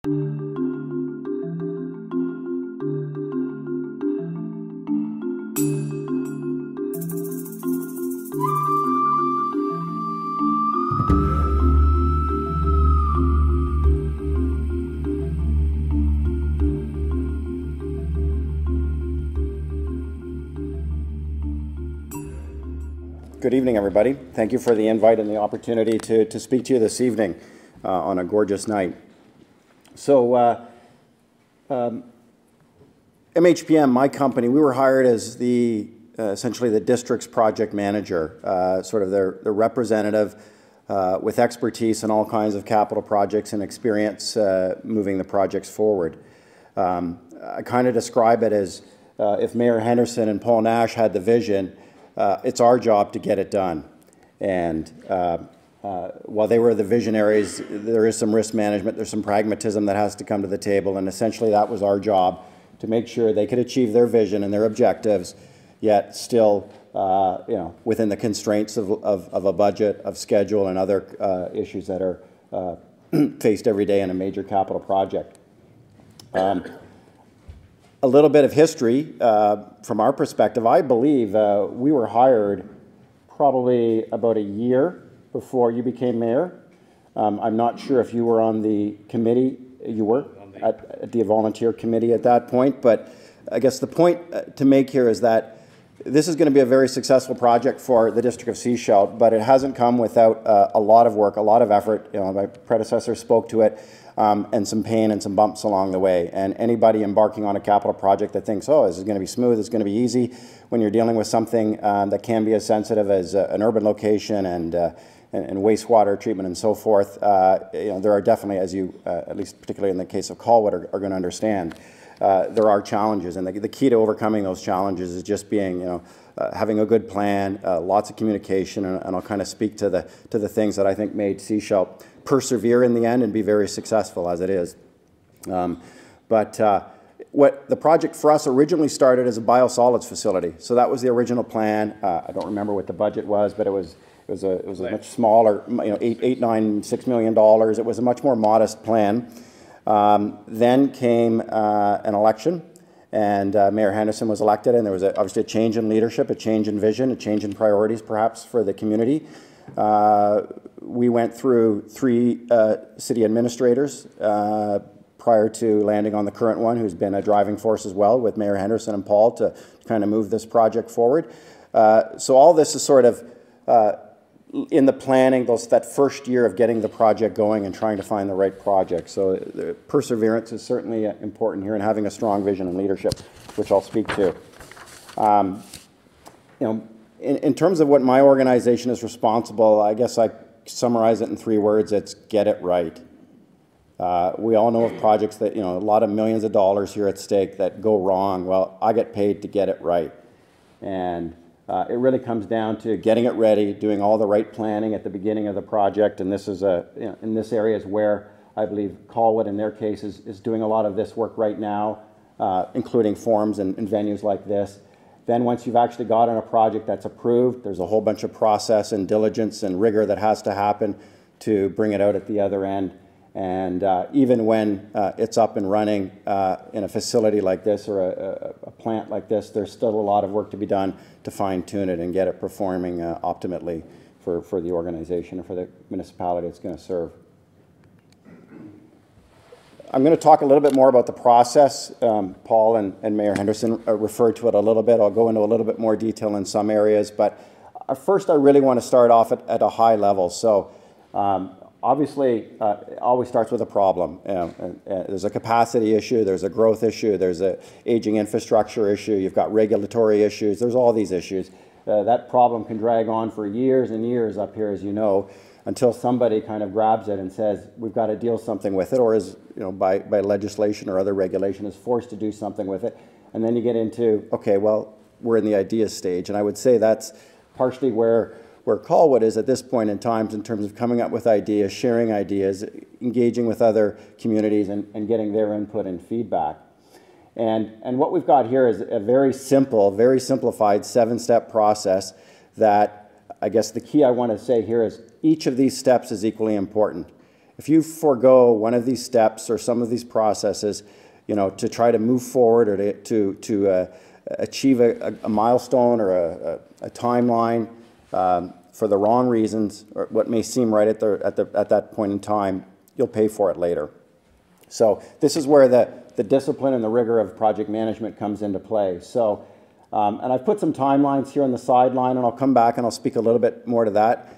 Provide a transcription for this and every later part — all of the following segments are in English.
Good evening, everybody. Thank you for the invite and the opportunity to speak to you this evening on a gorgeous night. So, MHPM, my company, we were hired as essentially the district's project manager, sort of their representative with expertise in all kinds of capital projects and experience moving the projects forward. I kind of describe it as if Mayor Henderson and Paul Nash had the vision, it's our job to get it done. And while they were the visionaries, there is some risk management, there's some pragmatism that has to come to the table, and essentially that was our job, to make sure they could achieve their vision and their objectives, yet still within the constraints of a budget, of schedule, and other issues that are faced every day in a major capital project. A little bit of history from our perspective. I believe we were hired probably about a year before you became mayor. I'm not sure if you were on the committee. You were at the volunteer committee at that point, but I guess the point to make here is that this is going to be a very successful project for the District of Sechelt, but it hasn't come without a lot of work, a lot of effort. My predecessor spoke to it. And some pain and some bumps along the way. And anybody embarking on a capital project that thinks, oh, this is going to be smooth, it's going to be easy, when you're dealing with something that can be as sensitive as an urban location and wastewater treatment and so forth, there are definitely, as you, at least particularly in the case of Colwood, are going to understand, there are challenges. And the key to overcoming those challenges is just being, having a good plan, lots of communication, and I'll kind of speak to the things that I think made Sechelt persevere in the end and be very successful as it is. What the project for us originally started as a biosolids facility. So that was the original plan. I don't remember what the budget was, but it was a much smaller, $6 million. It was a much more modest plan. Then came an election, and Mayor Henderson was elected, and there was obviously a change in leadership, a change in vision, a change in priorities perhaps for the community. We went through 3 city administrators prior to landing on the current one, who's been a driving force as well with Mayor Henderson and Paul to kind of move this project forward. So all this is sort of in the planning, that first year of getting the project going and trying to find the right project. So the perseverance is certainly important here, and having a strong vision and leadership, which I'll speak to. In terms of what my organization is responsible, I guess I summarize it in 3 words. It's get it right. We all know of projects that, a lot of millions of dollars here at stake that go wrong. Well, I get paid to get it right. And it really comes down to getting it ready, doing all the right planning at the beginning of the project. And this is in this area is where I believe Colwood, in their case, is doing a lot of this work right now, including forums and venues like this. Then once you've actually gotten a project that's approved, there's a whole bunch of process and diligence and rigor that has to happen to bring it out at the other end. And even when it's up and running in a facility like this or a plant like this, there's still a lot of work to be done to fine-tune it and get it performing optimally for the organization and for the municipality it's going to serve. I'm going to talk a little bit more about the process. Paul and Mayor Henderson referred to it a little bit. I'll go into a little bit more detail in some areas, but first I really want to start off at a high level. So obviously, it always starts with a problem. There's a capacity issue, there's a growth issue, there's an aging infrastructure issue, you've got regulatory issues, there's all these issues. That problem can drag on for years and years up here, as you know, until somebody kind of grabs it and says, we've got to deal something with it, or is, by legislation or other regulation is forced to do something with it. And then you get into, okay, well, we're in the idea stage. And I would say that's partially where Colwood is at this point in time in terms of coming up with ideas, sharing ideas, engaging with other communities and getting their input and feedback. And what we've got here is a very simple, very simplified 7-step process that I guess the key I want to say here is each of these steps is equally important. if you forego one of these steps or some of these processes, you know, to try to move forward or to achieve a milestone or a timeline for the wrong reasons, or what may seem right at that point in time, you'll pay for it later. So this is where the discipline and the rigor of project management comes into play. So, and I've put some timelines here on the sideline, and I'll come back and I'll speak a little bit more to that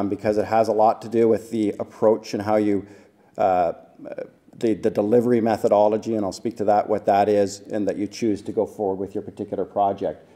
because it has a lot to do with the approach and how you, the delivery methodology, and I'll speak to that, what that is, and that you choose to go forward with your particular project.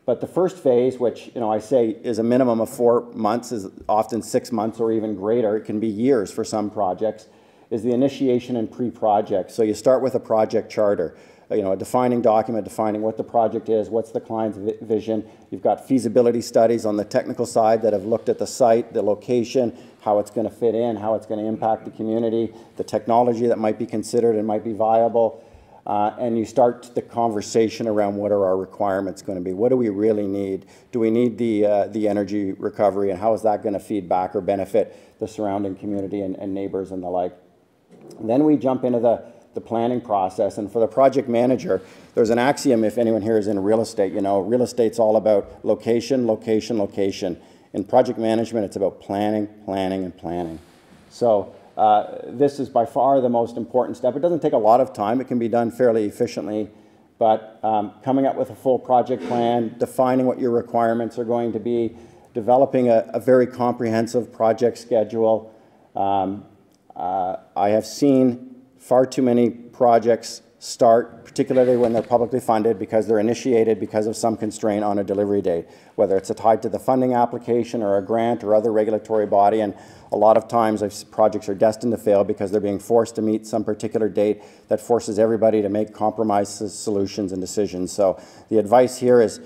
But the first phase, which, you know, I say is a minimum of 4 months, is often 6 months or even greater, it can be years for some projects, is the initiation and pre-project. So you start with a project charter, you know, a defining document defining what the project is, what's the client's vision. You've got feasibility studies on the technical side that have looked at the site, the location, how it's going to fit in, how it's going to impact the community, the technology that might be considered and might be viable. And you start the conversation around what are our requirements going to be? What do we really need? Do we need the energy recovery, and how is that going to feed back or benefit the surrounding community and neighbors and the like? And then we jump into the planning process, and for the project manager, there's an axiom, if anyone here is in real estate, you know, real estate's all about location, location, location. In project management, it's about planning, planning, and planning. So this is by far the most important step. It doesn't take a lot of time. It can be done fairly efficiently, but coming up with a full project plan, defining what your requirements are going to be, developing a very comprehensive project schedule. I have seen far too many projects start, particularly when they're publicly funded, because they're initiated because of some constraint on a delivery date, whether it's tied to the funding application or a grant or other regulatory body. And a lot of times projects are destined to fail because they're being forced to meet some particular date that forces everybody to make compromises, solutions, and decisions. So the advice here is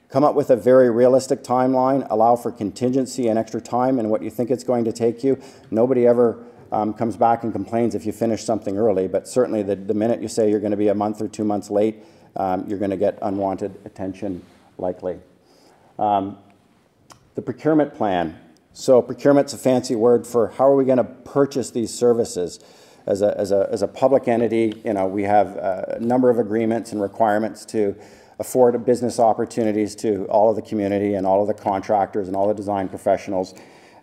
come up with a very realistic timeline, allow for contingency and extra time in what you think it's going to take you. Nobody ever comes back and complains if you finish something early, but certainly the minute you say you're going to be a month or 2 months late, you're going to get unwanted attention likely. The procurement plan. So procurement's a fancy word for how are we going to purchase these services. As a public entity, you know, we have a number of agreements and requirements to afford business opportunities to all of the community and all of the contractors and all the design professionals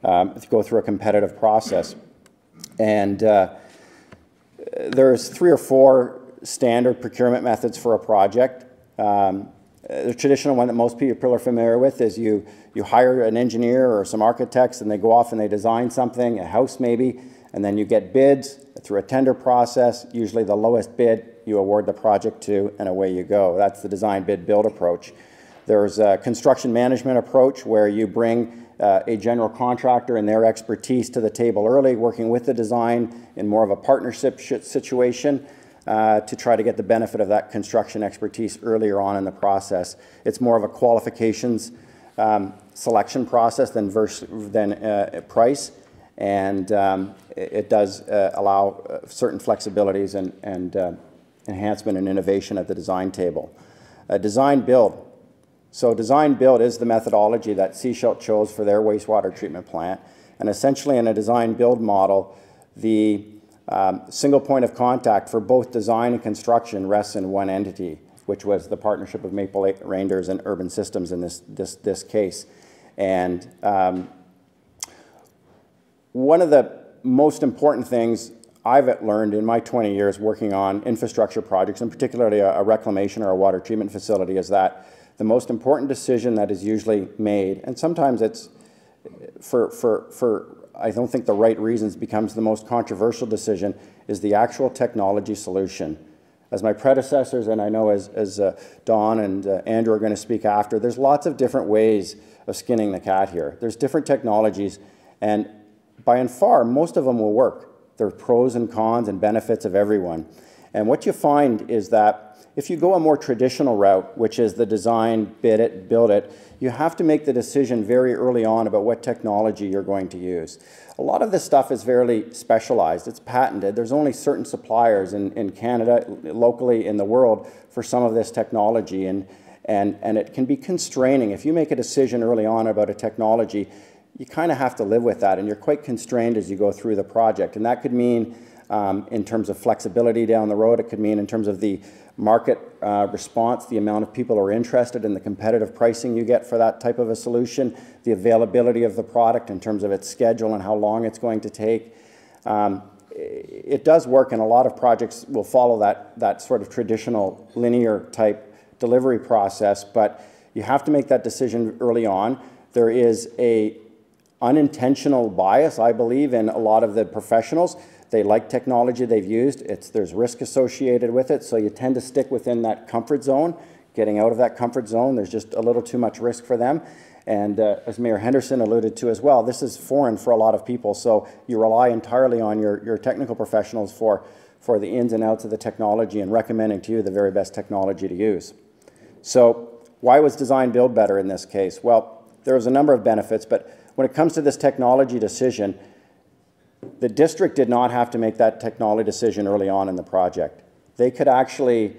to go through a competitive process. And there's 3 or 4 standard procurement methods for a project. The traditional one that most people are familiar with is you hire an engineer or some architects, and they go off and they design something, a house maybe, and then you get bids through a tender process. Usually the lowest bid you award the project to, and away you go. That's the design, bid, build approach. There's a construction management approach where you bring a general contractor and their expertise to the table early, working with the design in more of a partnership situation to try to get the benefit of that construction expertise earlier on in the process. It's more of a qualifications selection process than price, and it does allow certain flexibilities and enhancement and innovation at the design table. Design build. So design build is the methodology that Sechelt chose for their wastewater treatment plant. And essentially in a design build model, the single point of contact for both design and construction rests in one entity, which was the partnership of Maple Reinders and Urban Systems in this case. And one of the most important things I've learned in my 20 years working on infrastructure projects, and particularly a reclamation or a water treatment facility, is that the most important decision that is usually made, and sometimes it's for I don't think the right reasons, becomes the most controversial decision, is the actual technology solution. As my predecessors, and I know as Don and Andrew are going to speak after, there's lots of different ways of skinning the cat here. There's different technologies, and by and far, most of them will work. There are pros and cons and benefits of everyone. And what you find is that if you go a more traditional route, which is the design, bid it, build it, you have to make the decision very early on about what technology you're going to use. A lot of this stuff is very specialized. It's patented. There's only certain suppliers in Canada, locally in the world, for some of this technology, and it can be constraining. If you make a decision early on about a technology, you kind of have to live with that, and you're quite constrained as you go through the project. And that could mean in terms of flexibility down the road. It could mean in terms of the market response, the amount of people who are interested in the competitive pricing you get for that type of a solution, the availability of the product in terms of its schedule and how long it's going to take. It does work, and a lot of projects will follow that sort of traditional linear type delivery process, but you have to make that decision early on. There is a unintentional bias, I believe, in a lot of the professionals. They like technology they've used. There's risk associated with it, so you tend to stick within that comfort zone. Getting out of that comfort zone, there's just a little too much risk for them. And as Mayor Henderson alluded to as well, this is foreign for a lot of people, so you rely entirely on your technical professionals for the ins and outs of the technology and recommending to you the very best technology to use. So why was design build better in this case? Well, there was a number of benefits, but when it comes to this technology decision, the district did not have to make that technology decision early on in the project. They could actually,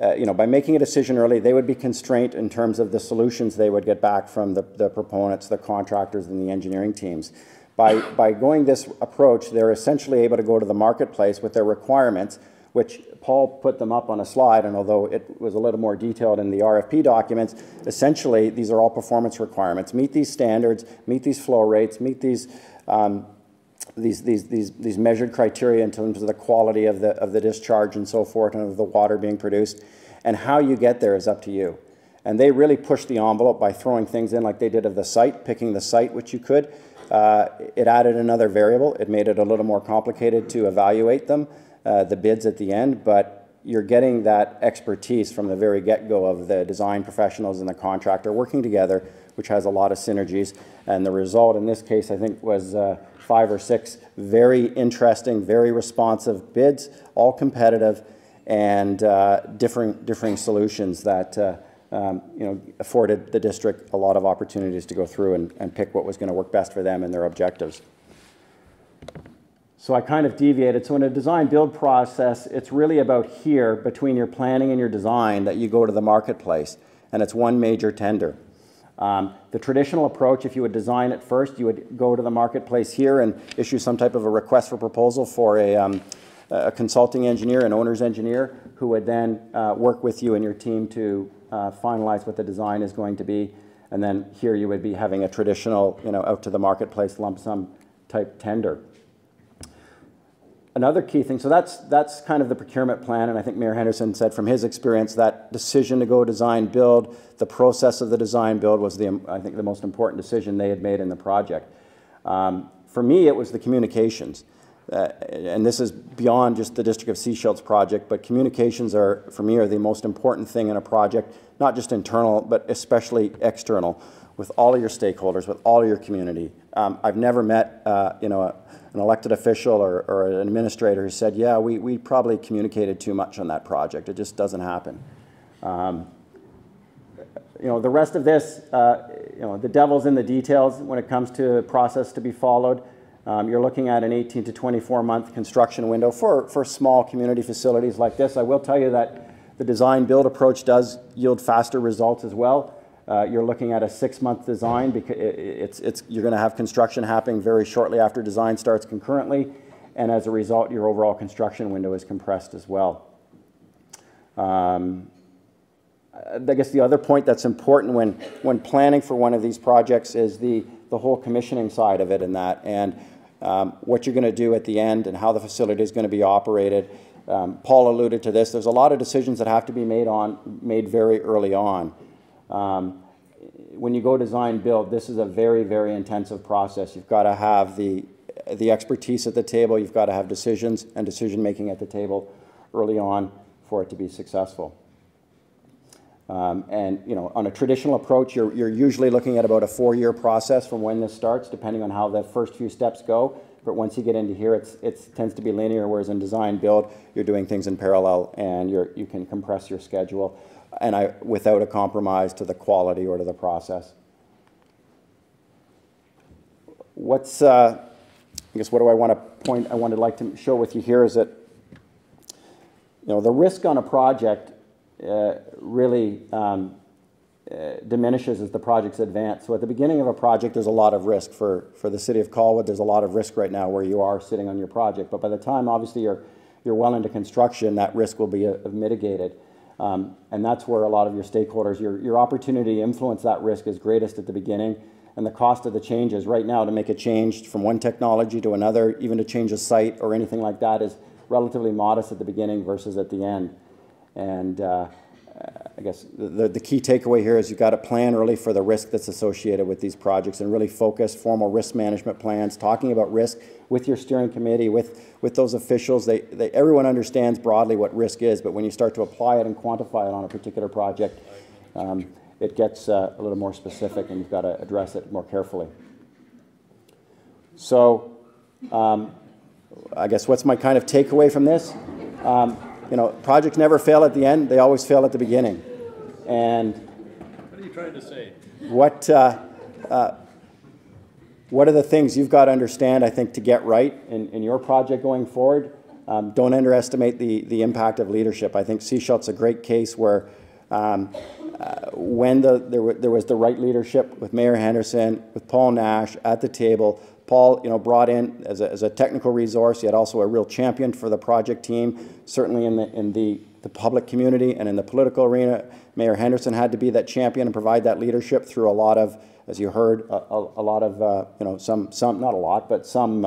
by making a decision early, they would be constrained in terms of the solutions they would get back from the proponents, the contractors, and the engineering teams. By going this approach, they're essentially able to go to the marketplace with their requirements, which Paul put them up on a slide, and although it was a little more detailed in the RFP documents, essentially these are all performance requirements. Meet these standards, meet these flow rates, meet these measured criteria in terms of the quality of the discharge and so forth, and of the water being produced. And how you get there is up to you. And they really pushed the envelope by throwing things in like they did of the site, picking the site which you could. It added another variable. It made it a little more complicated to evaluate them, the bids at the end, but you're getting that expertise from the very get-go of the design professionals and the contractor working together, which has a lot of synergies. And the result in this case, I think, was 5 or 6 very interesting, very responsive bids, all competitive, and differing solutions that afforded the district a lot of opportunities to go through and pick what was going to work best for them and their objectives. So I kind of deviated. So in a design build process, it's really about here, between your planning and your design, that you go to the marketplace, and it's one major tender. The traditional approach, if you would design it first, you would go to the marketplace here and issue some type of a request for proposal for a consulting engineer, an owner's engineer, who would then work with you and your team to finalize what the design is going to be. And then here you would be having a traditional, out to the marketplace lump sum type tender. Another key thing, so that's kind of the procurement plan, and I think Mayor Henderson said from his experience that decision to go design build, the process of the design build was I think the most important decision they had made in the project. For me, it was the communications. And this is beyond just the District of Sechelt's project, but communications for me, are the most important thing in a project, not just internal, but especially external, with all of your stakeholders, with all of your community. I've never met, an elected official or an administrator who said, yeah, we probably communicated too much on that project. It just doesn't happen. The rest of this, the devil's in the details when it comes to process to be followed. You're looking at an 18 to 24-month construction window for small community facilities like this. I will tell you that the design build approach does yield faster results as well. You're looking at a 6-month design because you're going to have construction happening very shortly after design starts concurrently, and as a result, your overall construction window is compressed as well. I guess the other point that's important when planning for one of these projects is the whole commissioning side of it and what you're going to do at the end and how the facility is going to be operated. Paul alluded to this. There's a lot of decisions that have to be made very early on. When you go design build, this is a very, very intensive process. You've got to have the expertise at the table. You've got to have decisions and decision making at the table early on for it to be successful. On a traditional approach, you're usually looking at about a 4-year process from when this starts, depending on how the first few steps go. But once you get into here, it tends to be linear, whereas in design build, you're doing things in parallel, and you can compress your schedule, and without a compromise to the quality or to the process. I guess what do I want to point? I would like to show with you here is that the risk on a project really diminishes as the projects advance. So at the beginning of a project, there's a lot of risk. For the City of Colwood, there's a lot of risk right now where you are sitting on your project. But by the time, obviously, you're well into construction, that risk will be mitigated. And that's where a lot of your stakeholders, your opportunity to influence that risk is greatest at the beginning. And the cost of the changes right now to make a change from one technology to another, even to change a site or anything like that, is relatively modest at the beginning versus at the end. And I guess the key takeaway here is you've got to plan early for the risk that's associated with these projects and really focus formal risk management plans, talking about risk with your steering committee, with those officials. Everyone understands broadly what risk is, but when you start to apply it and quantify it on a particular project, it gets a little more specific, and you've got to address it more carefully. So I guess what's my kind of takeaway from this? You know, projects never fail at the end, they always fail at the beginning. And what are you trying to say? What are the things you've got to understand, I think, to get right in your project going forward? Don't underestimate the impact of leadership. I think Sechelt's a great case where when there was the right leadership with Mayor Henderson, with Paul Nash at the table. Paul, you know, brought in as a technical resource. He had also a real champion for the project team, certainly in the public community and in the political arena. Mayor Henderson had to be that champion and provide that leadership through a lot of, as you heard, a lot of, you know, some not a lot, but some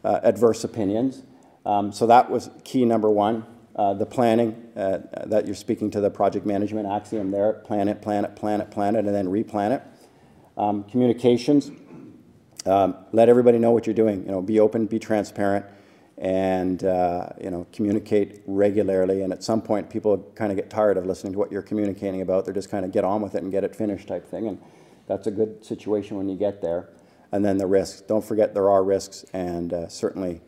adverse opinions. So that was key number one. The planning, that you're speaking to the project management axiom there, plan it, plan it, plan it, plan it, and then replan it. Communications. Let everybody know what you're doing. You know, be open, be transparent, and you know, communicate regularly. And at some point, people kind of get tired of listening to what you're communicating about. They're just kind of get on with it and get it finished type thing. And that's a good situation when you get there. And then the risks. Don't forget there are risks, and certainly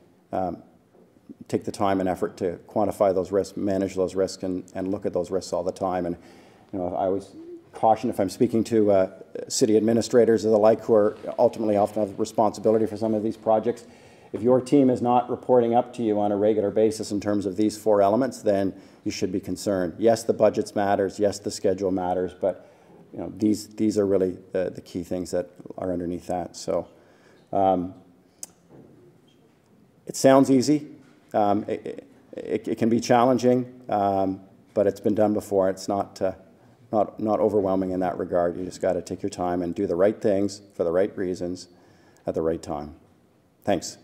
take the time and effort to quantify those risks, manage those risks, and look at those risks all the time. And you know, I always caution, if I'm speaking to city administrators or the like, who are ultimately often have responsibility for some of these projects, if your team is not reporting up to you on a regular basis in terms of these four elements, then you should be concerned. Yes, the budgets matters. Yes, the schedule matters. But you know, these are really the key things that are underneath that. So it sounds easy. It can be challenging, but it's been done before. It's not overwhelming in that regard. You just got to take your time and do the right things for the right reasons at the right time. Thanks.